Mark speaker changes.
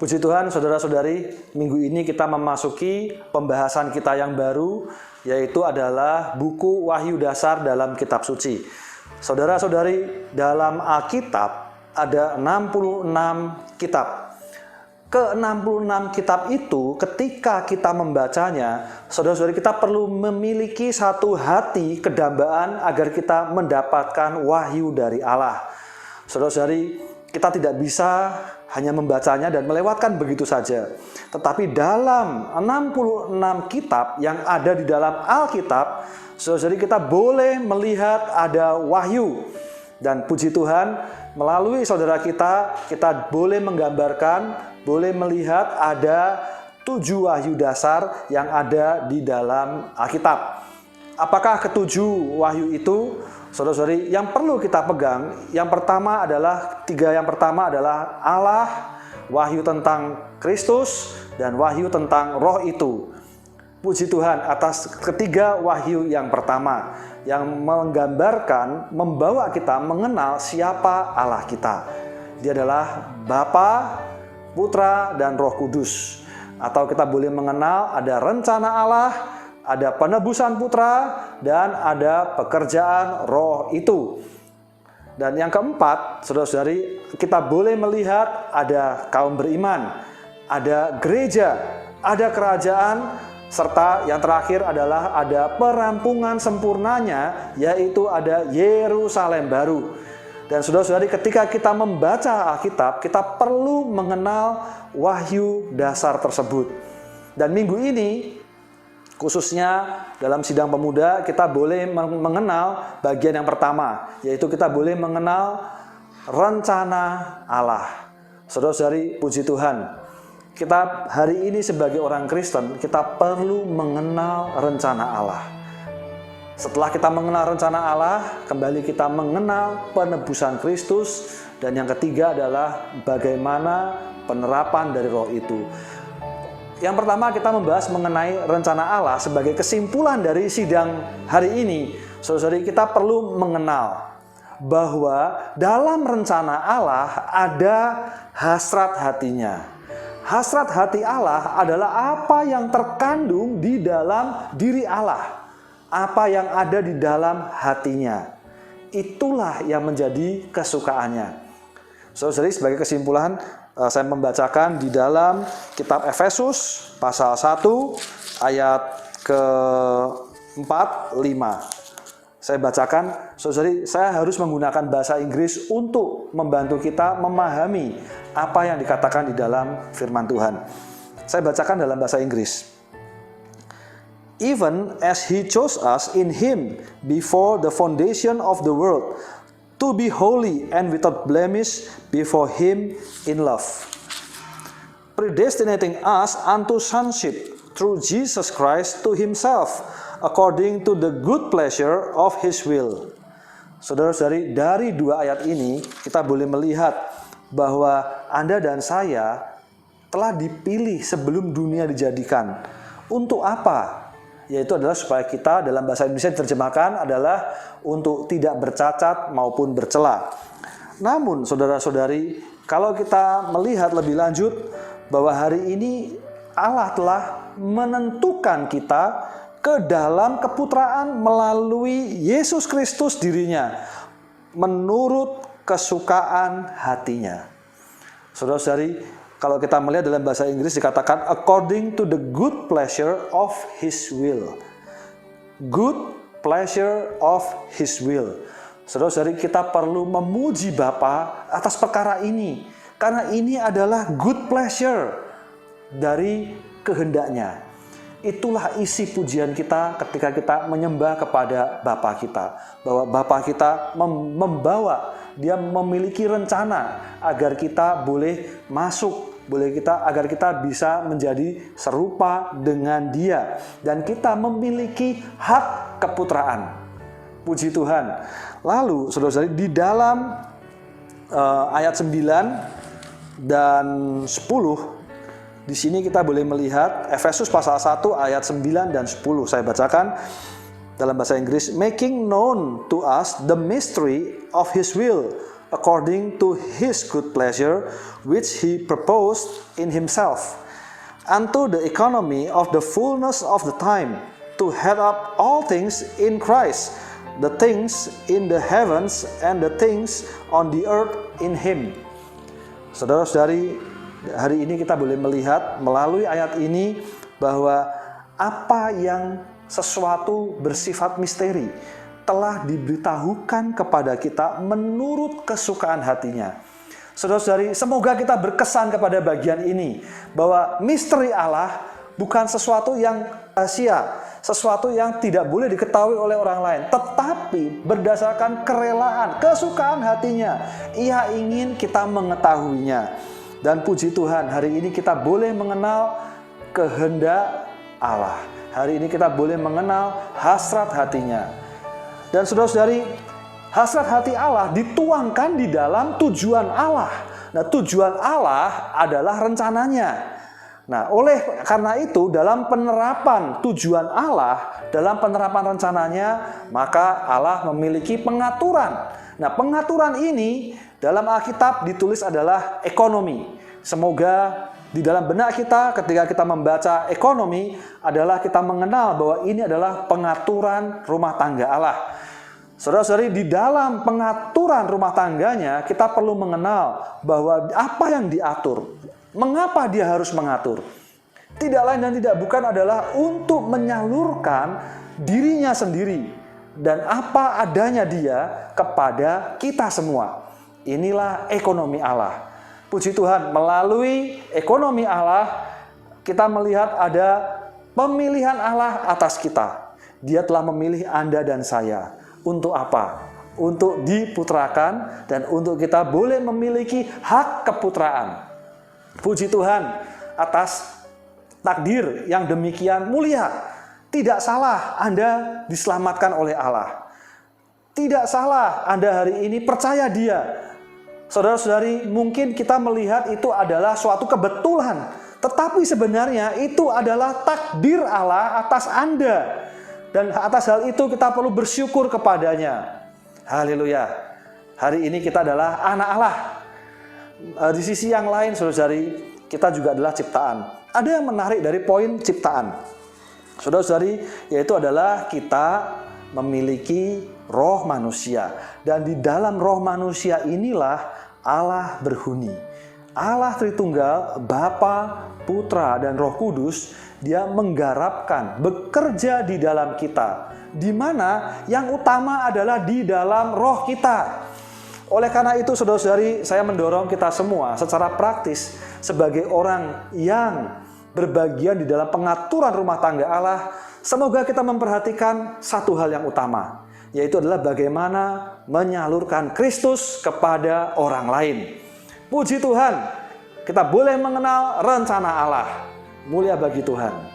Speaker 1: Puji Tuhan, saudara-saudari, minggu ini kita memasuki pembahasan kita yang baru, yaitu adalah buku Wahyu Dasar dalam Kitab Suci. Saudara-saudari, dalam Alkitab ada 66 kitab. Ke-66 kitab itu ketika kita membacanya, saudara-saudari, kita perlu memiliki satu hati kedambaan agar kita mendapatkan wahyu dari Allah. Saudara-saudari, kita tidak bisa hanya membacanya dan melewatkan begitu saja. Tetapi dalam 66 kitab yang ada di dalam Alkitab, saudara-saudari, kita boleh melihat ada wahyu. Dan puji Tuhan, melalui saudara kita boleh menggambarkan, boleh melihat ada 7 wahyu dasar yang ada di dalam Alkitab. Apakah ketujuh wahyu itu? Saudara-saudari, yang perlu kita pegang, yang pertama adalah Allah, wahyu tentang Kristus, dan wahyu tentang Roh itu. Puji Tuhan atas ketiga wahyu yang pertama, yang menggambarkan, membawa kita mengenal siapa Allah kita. Dia adalah Bapa, Putra, dan Roh Kudus. Atau kita boleh mengenal ada rencana Allah, ada penebusan Putra, dan ada pekerjaan Roh itu. Dan yang keempat, saudara-saudari, kita boleh melihat ada kaum beriman, ada gereja, ada kerajaan, serta yang terakhir adalah ada perampungan sempurnanya, yaitu ada Yerusalem baru. Dan saudara-saudari, ketika kita membaca Alkitab, kita perlu mengenal wahyu dasar tersebut. Dan minggu ini, khususnya dalam sidang pemuda, kita boleh mengenal bagian yang pertama, yaitu kita boleh mengenal rencana Allah. Saudara-saudari, puji Tuhan, kita hari ini sebagai orang Kristen, kita perlu mengenal rencana Allah. Setelah kita mengenal rencana Allah, kembali kita mengenal penebusan Kristus, dan yang ketiga adalah bagaimana penerapan dari Roh itu. Yang pertama, kita membahas mengenai rencana Allah sebagai kesimpulan dari sidang hari ini. Saudara-saudari, kita perlu mengenal bahwa dalam rencana Allah ada hasrat hatinya. Hasrat hati Allah adalah apa yang terkandung di dalam diri Allah, apa yang ada di dalam hatinya. Itulah yang menjadi kesukaannya. Saudara-saudari, sebagai kesimpulan, saya membacakan di dalam kitab Efesus pasal 1 ayat ke-4, 5. Saya bacakan, saudari, saya harus menggunakan bahasa Inggris untuk membantu kita memahami apa yang dikatakan di dalam firman Tuhan. Saya bacakan dalam bahasa Inggris. Even as he chose us in him before the foundation of the world, to be holy and without blemish before him in love, predestinating us unto sonship through Jesus Christ to himself, according to the good pleasure of his will. Saudara-saudari, dari dua ayat ini kita boleh melihat bahwa Anda dan saya telah dipilih sebelum dunia dijadikan. Untuk apa? Yaitu adalah supaya kita, dalam bahasa Indonesia diterjemahkan adalah untuk tidak bercacat maupun bercela. Namun saudara-saudari, kalau kita melihat lebih lanjut bahwa hari ini Allah telah menentukan kita ke dalam keputraan melalui Yesus Kristus dirinya, menurut kesukaan hatinya. Saudara-saudari, kalau kita melihat dalam bahasa Inggris dikatakan according to the good pleasure of his will. Good pleasure of his will. Saudara-saudari, kita perlu memuji Bapa atas perkara ini, karena ini adalah good pleasure dari kehendaknya. Itulah isi pujian kita ketika kita menyembah kepada Bapa kita, bahwa Bapa kita membawa, dia memiliki rencana agar kita boleh masuk, agar kita bisa menjadi serupa dengan Dia, dan kita memiliki hak keputraan. Puji Tuhan. Lalu saudara-saudari, di dalam ayat 9 dan 10, di sini kita boleh melihat Efesus pasal 1 ayat 9 dan 10. Saya bacakan dalam bahasa Inggris. Making known to us the mystery of his will, according to his good pleasure, which he proposed in himself, unto the economy of the fullness of the time, to head up all things in Christ, the things in the heavens and the things on the earth in him. Saudara-saudari, hari ini kita boleh melihat melalui ayat ini bahwa apa yang sesuatu bersifat misteri telah diberitahukan kepada kita menurut kesukaan hatinya. Saudara-saudari, semoga kita berkesan kepada bagian ini, bahwa misteri Allah bukan sesuatu yang rahasia, sesuatu yang tidak boleh diketahui oleh orang lain, tetapi berdasarkan kerelaan, kesukaan hatinya, Ia ingin kita mengetahuinya. Dan puji Tuhan, hari ini kita boleh mengenal kehendak Allah. Hari ini kita boleh mengenal hasrat hatinya. Dan saudara-saudari, hasrat hati Allah dituangkan di dalam tujuan Allah. Nah, tujuan Allah adalah rencananya. Nah, oleh karena itu, dalam penerapan tujuan Allah, dalam penerapan rencananya, maka Allah memiliki pengaturan. Nah, pengaturan ini dalam Alkitab ditulis adalah ekonomi. Semoga di dalam benak kita ketika kita membaca ekonomi adalah kita mengenal bahwa ini adalah pengaturan rumah tangga Allah. Saudara-saudari, di dalam pengaturan rumah tangganya kita perlu mengenal bahwa apa yang diatur, mengapa dia harus mengatur. Tidak lain dan tidak bukan adalah untuk menyalurkan dirinya sendiri dan apa adanya dia kepada kita semua. Inilah ekonomi Allah. Puji Tuhan, melalui ekonomi Allah kita melihat ada pemilihan Allah atas kita. Dia telah memilih Anda dan saya. Untuk apa? Untuk diputrakan dan untuk kita boleh memiliki hak keputraan. Puji Tuhan atas takdir yang demikian mulia. Tidak salah Anda diselamatkan oleh Allah. Tidak salah Anda hari ini percaya Dia. Saudara-saudari, mungkin kita melihat itu adalah suatu kebetulan, tetapi sebenarnya itu adalah takdir Allah atas Anda. Dan atas hal itu kita perlu bersyukur kepadanya. Haleluya. Hari ini kita adalah anak Allah. Di sisi yang lain, saudara-saudari, kita juga adalah ciptaan. Ada yang menarik dari poin ciptaan, saudara-saudari, yaitu adalah kita memiliki roh manusia. Dan di dalam roh manusia inilah Allah berhuni. Allah Tritunggal, Bapa, Putra, dan Roh Kudus, Dia menggarapkan, bekerja di dalam kita. Di mana yang utama adalah di dalam roh kita. Oleh karena itu, saudara-saudari, saya mendorong kita semua secara praktis sebagai orang yang berbagian di dalam pengaturan rumah tangga Allah, semoga kita memperhatikan satu hal yang utama, yaitu adalah bagaimana menyalurkan Kristus kepada orang lain. Puji Tuhan, kita boleh mengenal rencana Allah. Mulia bagi Tuhan.